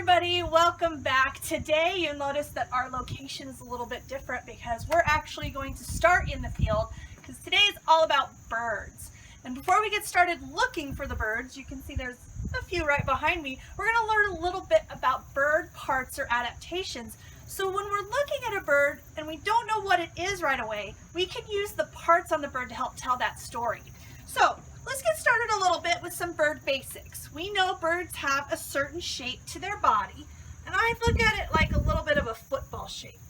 everybody, welcome back. Today you'll notice that our location is a little bit different because we're actually going to start in the field because today is all about birds. And before we get started looking for the birds, you can see there's a few right behind me. We're going to learn a little bit about bird parts or adaptations. So when we're looking at a bird and we don't know what it is right away, we can use the parts on the bird to help tell that story. So let's get started a little bit with some bird basics. We know birds have a certain shape to their body, and I look at it like a little bit of a football shape.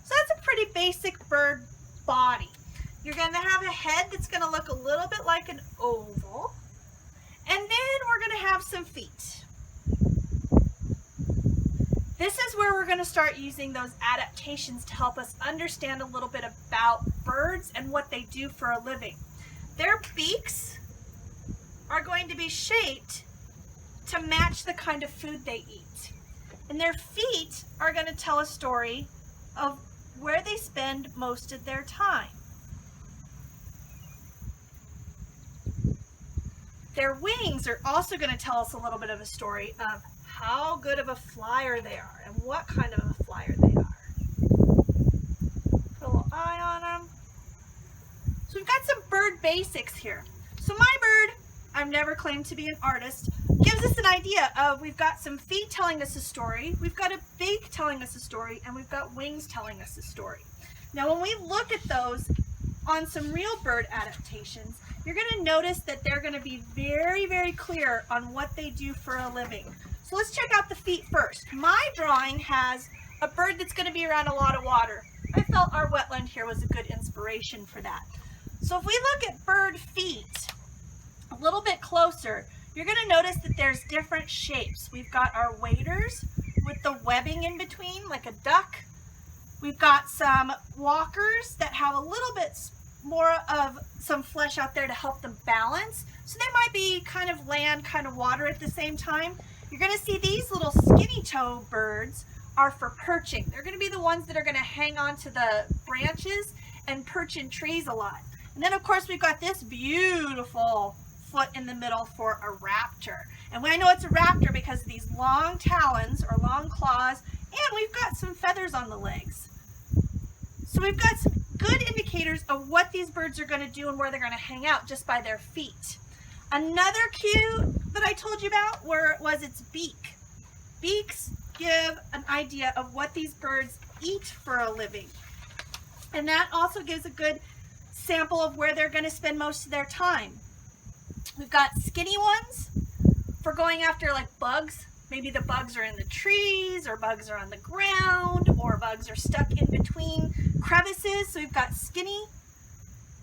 So that's a pretty basic bird body. You're going to have a head that's going to look a little bit like an oval, and then we're going to have some feet. This is where we're going to start using those adaptations to help us understand a little bit about birds and what they do for a living. Their beaks are going to be shaped to match the kind of food they eat. And their feet are going to tell a story of where they spend most of their time. Their wings are also going to tell us a little bit of a story of how good of a flyer they are and what kind of a flyer they are. Put a little eye on them. So we've got some bird basics here. So my bird, I've never claimed to be an artist, gives us an idea of we've got some feet telling us a story, we've got a beak telling us a story, and we've got wings telling us a story. Now when we look at those on some real bird adaptations, you're going to notice that they're going to be very, very clear on what they do for a living. So let's check out the feet first. My drawing has a bird that's going to be around a lot of water. I felt our wetland here was a good inspiration for that. So if we look at bird feet a little bit closer, you're going to notice that there's different shapes. We've got our waders with the webbing in between, like a duck. We've got some walkers that have a little bit more of some flesh out there to help them balance. So they might be kind of land, kind of water at the same time. You're going to see these little skinny toe birds are for perching. They're going to be the ones that are going to hang on to the branches and perch in trees a lot. And then of course we've got this beautiful foot in the middle for a raptor. And I know it's a raptor because of these long talons or long claws, and we've got some feathers on the legs. So we've got some good indicators of what these birds are going to do and where they're going to hang out just by their feet. Another cue that I told you about was its beak. Beaks give an idea of what these birds eat for a living. And that also gives a good sample of where they're going to spend most of their time. We've got skinny ones for going after like bugs. Maybe the bugs are in the trees, or bugs are on the ground, or bugs are stuck in between crevices. So we've got skinny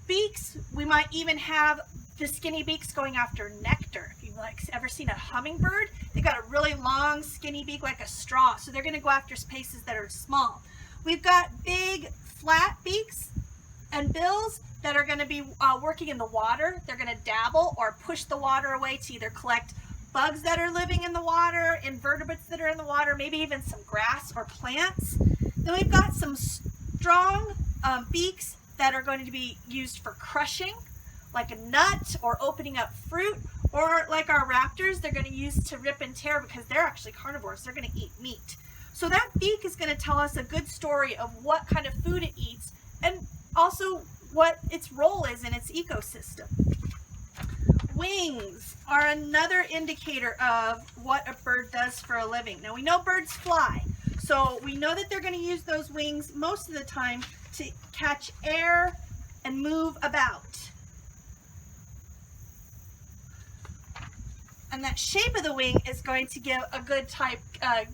beaks. We might even have the skinny beaks going after nectar. If you've ever seen a hummingbird, they've got a really long skinny beak like a straw. So they're going to go after spaces that are small. We've got big flat beaks and bills that are going to be working in the water. They're going to dabble or push the water away to either collect bugs that are living in the water, invertebrates that are in the water, maybe even some grass or plants. Then we've got some strong beaks that are going to be used for crushing, like a nut or opening up fruit, or like our raptors, they're going to use to rip and tear because they're actually carnivores. They're going to eat meat. So that beak is going to tell us a good story of what kind of food it eats and also what its role is in its ecosystem. Wings are another indicator of what a bird does for a living. Now we know birds fly, so we know that they're going to use those wings most of the time to catch air and move about. And that shape of the wing is going to give a good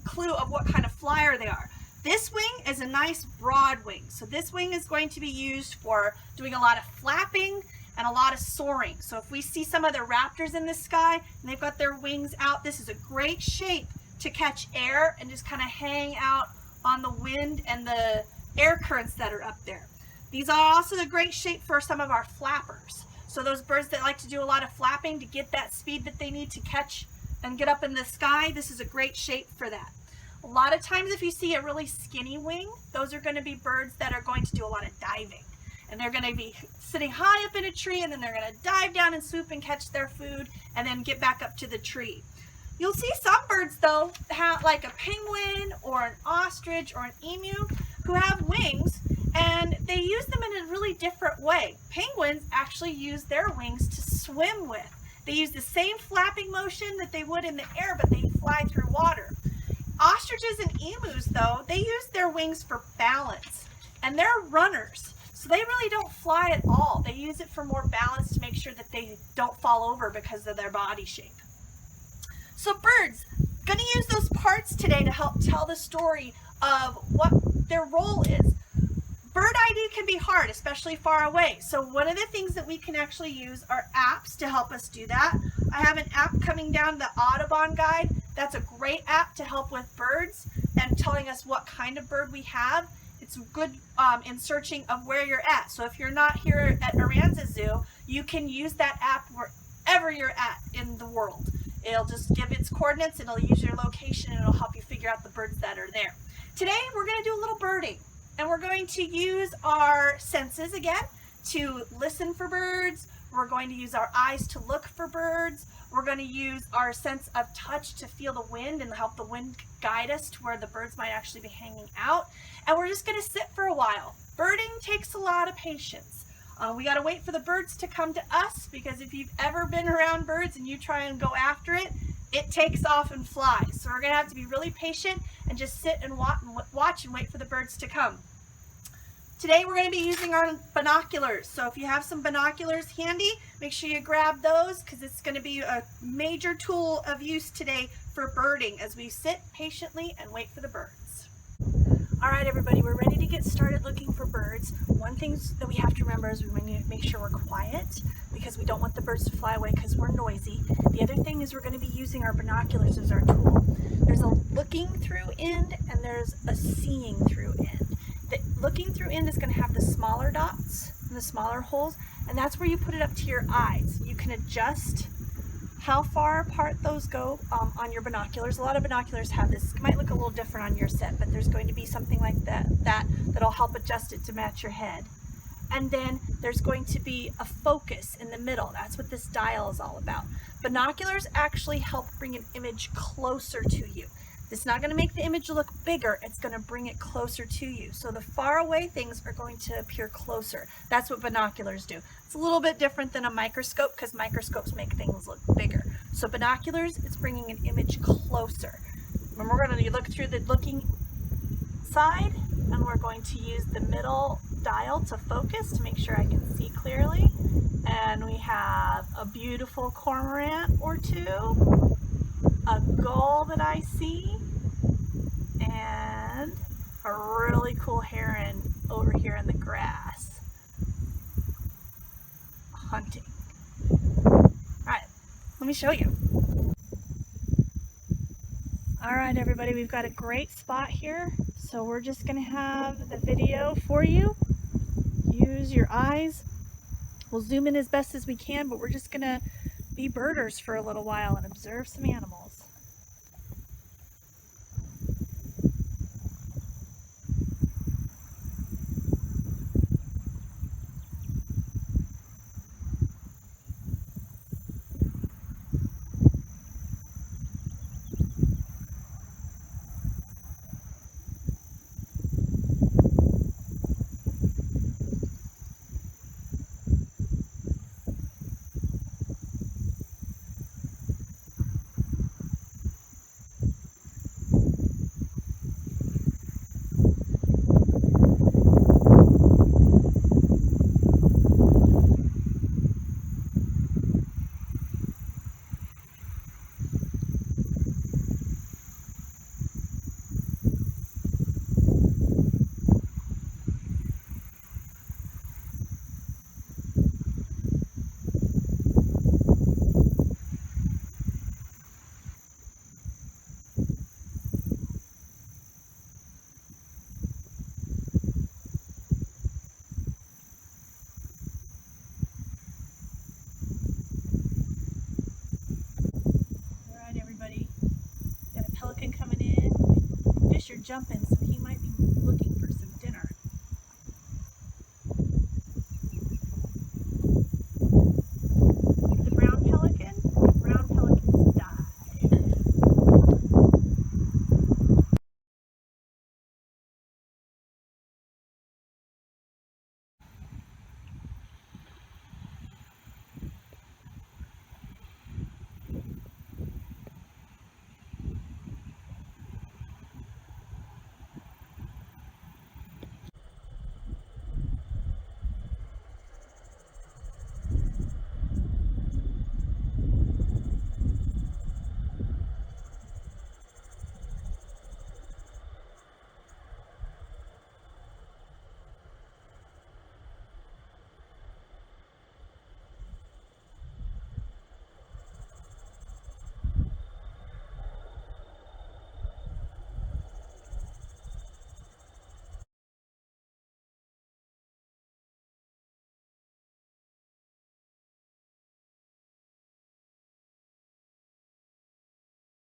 clue of what kind of flyer they are. This wing is a nice broad wing. So this wing is going to be used for doing a lot of flapping and a lot of soaring. So if we see some of the raptors in the sky and they've got their wings out, this is a great shape to catch air and just kind of hang out on the wind and the air currents that are up there. These are also a great shape for some of our flappers. So those birds that like to do a lot of flapping to get that speed that they need to catch and get up in the sky, this is a great shape for that. A lot of times if you see a really skinny wing, those are going to be birds that are going to do a lot of diving. And they're going to be sitting high up in a tree, and then they're going to dive down and swoop and catch their food and then get back up to the tree. You'll see some birds though, like a penguin or an ostrich or an emu, who have wings, and they use them in a really different way. Penguins actually use their wings to swim with. They use the same flapping motion that they would in the air, but they fly through water. Ostriches and emus though, they use their wings for balance, and they're runners. So they really don't fly at all. They use it for more balance to make sure that they don't fall over because of their body shape. So birds, going to use those parts today to help tell the story of what their role is. Bird ID can be hard, especially far away. So one of the things that we can actually use are apps to help us do that. I have an app coming down, the Audubon Guide. That's a great app to help with birds and telling us what kind of bird we have. It's good in searching of where you're at. So if you're not here at Aransas Zoo, you can use that app wherever you're at in the world. It'll just give its coordinates, it'll use your location, and it'll help you figure out the birds that are there. Today we're going to do a little birding, and we're going to use our senses again to listen for birds. We're going to use our eyes to look for birds. We're going to use our sense of touch to feel the wind and help the wind guide us to where the birds might actually be hanging out. And we're just going to sit for a while. Birding takes a lot of patience. We got to wait for the birds to come to us, because if you've ever been around birds and you try and go after it, it takes off and flies. So we're going to have to be really patient and just sit and watch and wait for the birds to come. Today we're going to be using our binoculars. So if you have some binoculars handy, make sure you grab those, because it's going to be a major tool of use today for birding as we sit patiently and wait for the birds. All right, everybody, we're ready to get started looking for birds. One thing that we have to remember is we need to make sure we're quiet, because we don't want the birds to fly away because we're noisy. The other thing is we're going to be using our binoculars as our tool. There's a looking through end and there's a seeing through end. The looking through end is going to have the smaller dots and the smaller holes, and that's where you put it up to your eyes. You can adjust how far apart those go on your binoculars. A lot of binoculars have this. It might look a little different on your set, but there's going to be something like that'll help adjust it to match your head. And then there's going to be a focus in the middle. That's what this dial is all about. Binoculars actually help bring an image closer to you. It's not going to make the image look bigger, it's going to bring it closer to you. So the far away things are going to appear closer. That's what binoculars do. It's a little bit different than a microscope, because microscopes make things look bigger. So binoculars, it's bringing an image closer. And we're going to look through the looking side, and we're going to use the middle dial to focus to make sure I can see clearly. And we have a beautiful cormorant or two, a gull that I see, and a really cool heron over here in the grass hunting. Alright, let me show you. Alright, everybody, we've got a great spot here, so we're just going to have the video for you. Use your eyes. We'll zoom in as best as we can, but we're just going to be birders for a little while and observe some animals. Coming in, fish are jumping, so he might